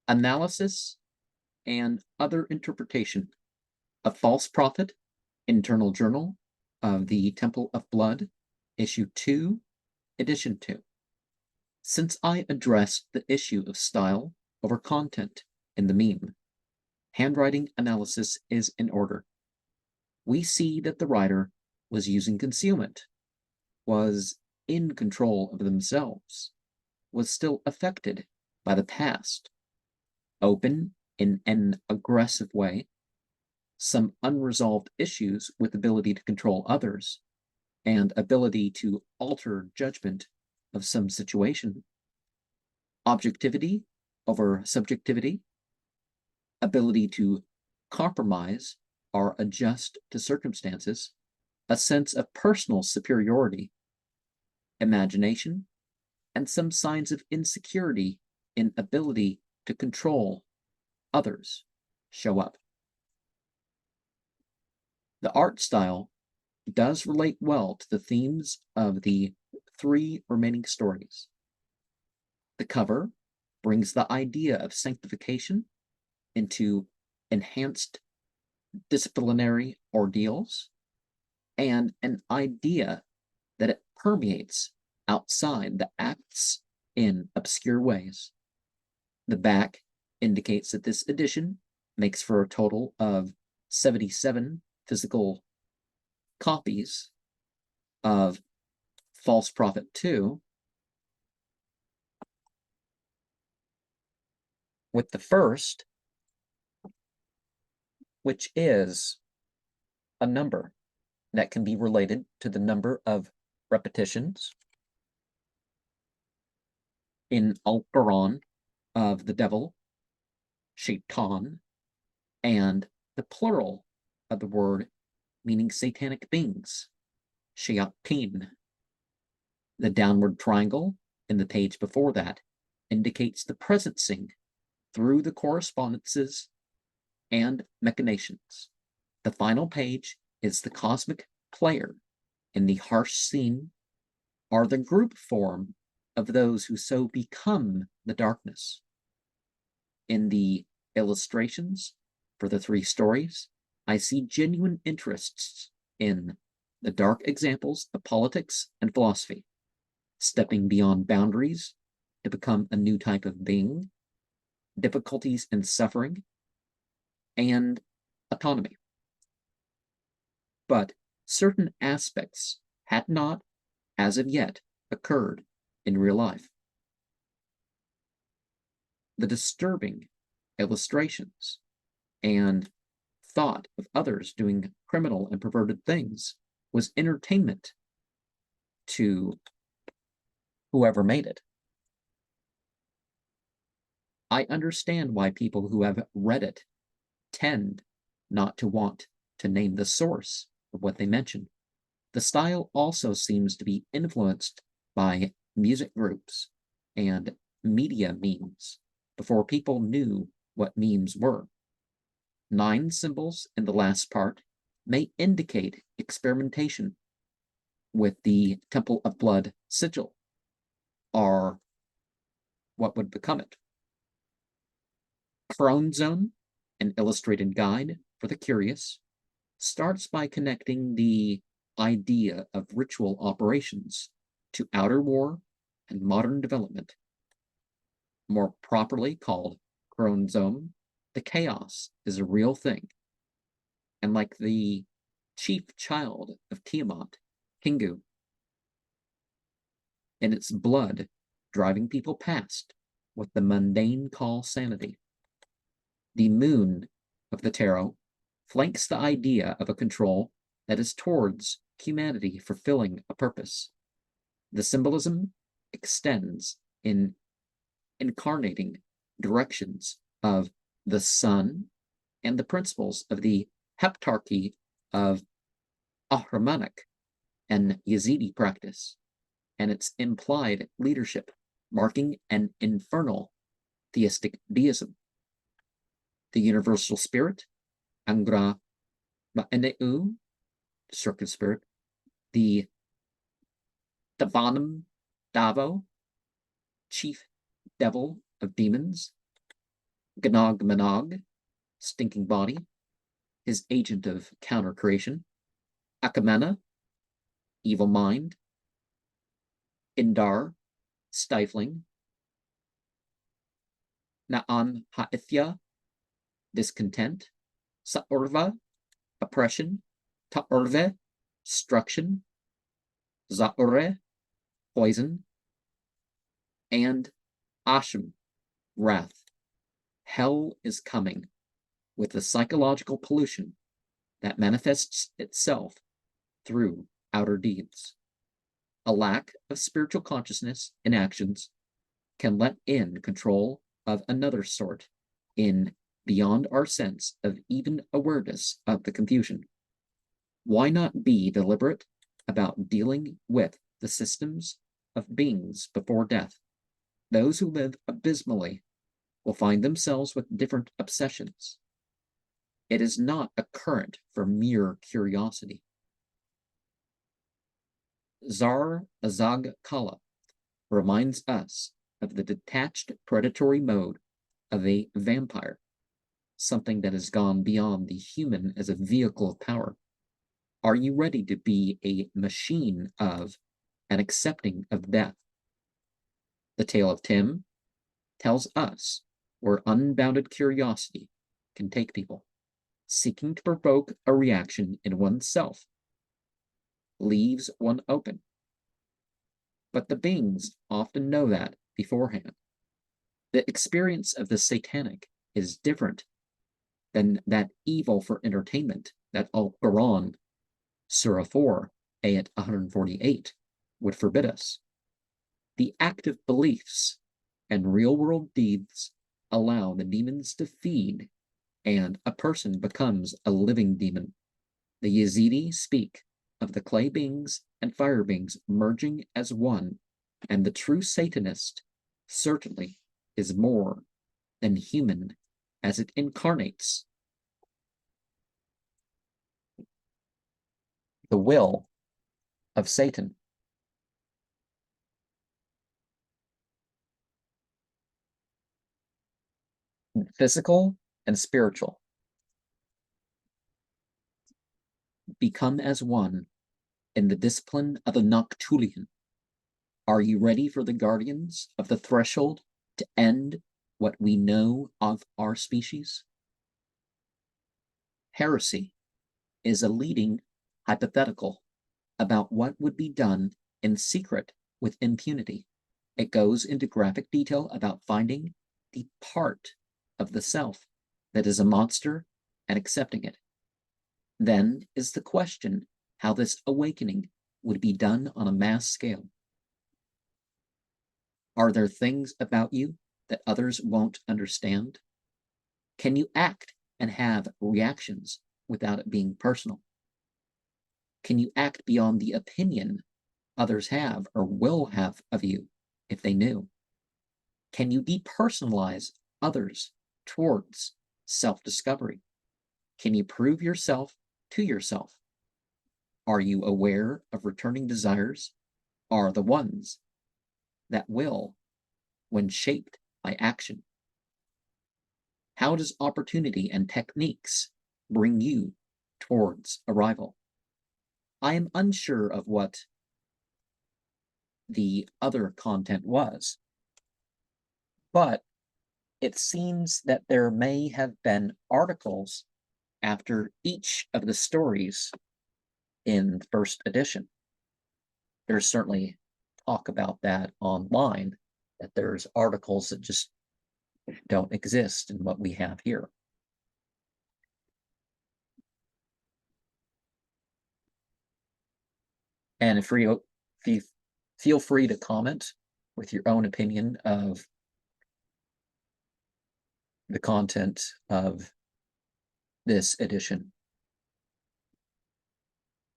Analysis and Other Interpretation. A False Prophet, Internal Journal of the Temple of Blood, Issue 2, Edition 2. Since I addressed the issue of style over content in the meme, handwriting analysis is in order. We see that the writer was using concealment, was in control of themselves, was still affected by the past, open in an aggressive way, some unresolved issues with ability to control others, and ability to alter judgment of some situation, objectivity over subjectivity, ability to compromise or adjust to circumstances, a sense of personal superiority, imagination, and some signs of insecurity in ability to control others show up. The art style does relate well to the themes of the 3 remaining stories. The cover brings the idea of sanctification into enhanced disciplinary ordeals and an idea that it permeates outside the acts in obscure ways. The back indicates that this edition makes for a total of 77 physical copies of False Prophet 2, with the first, which is a number that can be related to the number of repetitions in Al-Quran of the devil, shaitan, and the plural of the word meaning satanic beings, shayateen. The downward triangle in the page before that indicates the presencing through the correspondences and machinations. The final page is the cosmic player in the harsh scene, or the group form of those who so become the darkness. In the illustrations for the 3 stories, I see genuine interests in the dark examples of politics and philosophy, stepping beyond boundaries to become a new type of being, difficulties and suffering, and autonomy. But certain aspects had not, as of yet, occurred in real life. The disturbing illustrations and thought of others doing criminal and perverted things was entertainment to whoever made it. I understand why people who have read it tend not to want to name the source of what they mention. The style also seems to be influenced by music groups and media memes before people knew what memes were. 9 symbols in the last part may indicate experimentation with the Temple of Blood sigil, or what would become it. Crone Zone, an illustrated guide for the curious, starts by connecting the idea of ritual operations to outer war and modern development. More properly called Crone Zone, the chaos is a real thing. And like the chief child of Tiamat, Kingu, in its blood driving people past what the mundane call sanity. The moon of the tarot flanks the idea of a control that is towards humanity fulfilling a purpose. The symbolism extends in incarnating directions of the sun and the principles of the heptarchy of Ahramanic and Yazidi practice, and its implied leadership, marking an infernal theistic deism. The universal spirit, Angra Ma'eneu, circuit spirit, the Davanam Davo, chief devil of demons, Gnog Manog, stinking body, his agent of counter-creation. Akamena, evil mind. Indar, stifling. Na'an Ha'ithya, discontent. Sa'urva, oppression. Ta'urve, destruction. Za'ure, poison. And Asham, wrath. Hell is coming with the psychological pollution that manifests itself through outer deeds. A lack of spiritual consciousness in actions can let in control of another sort in beyond our sense of even awareness of the confusion. Why not be deliberate about dealing with the systems of beings before death? Those who live abysmally will find themselves with different obsessions. It is not a current for mere curiosity. Zar Azag Kala reminds us of the detached predatory mode of a vampire, something that has gone beyond the human as a vehicle of power. Are you ready to be a machine of and accepting of death? The tale of Tim tells us where unbounded curiosity can take people, seeking to provoke a reaction in oneself leaves one open. But the beings often know that beforehand. The experience of the satanic is different than that evil for entertainment that Al-Quran, Surah 4, Ayat 148, would forbid us. The active beliefs and real-world deeds allow the demons to feed, and a person becomes a living demon. The Yazidi speak of the clay beings and fire beings merging as one, and the true Satanist certainly is more than human as it incarnates the will of Satan. Physical and spiritual become as one in the discipline of the Noctulian. Are you ready for the guardians of the threshold to end what we know of our species? Heresy is a leading hypothetical about what would be done in secret with impunity. It goes into graphic detail about finding the part of the self that is a monster and accepting it. Then is the question how this awakening would be done on a mass scale. Are there things about you that others won't understand? Can you act and have reactions without it being personal? Can you act beyond the opinion others have or will have of you if they knew? Can you depersonalize others towards self-discovery? Can you prove yourself to yourself? Are you aware of returning desires are the ones that will when shaped by action? How does opportunity and techniques bring you towards arrival? I am unsure of what the other content was, but it seems that there may have been articles after each of the stories in the first edition. There's certainly talk about that online, that there's articles that just don't exist in what we have here. And if you feel free to comment with your own opinion of the content of this edition.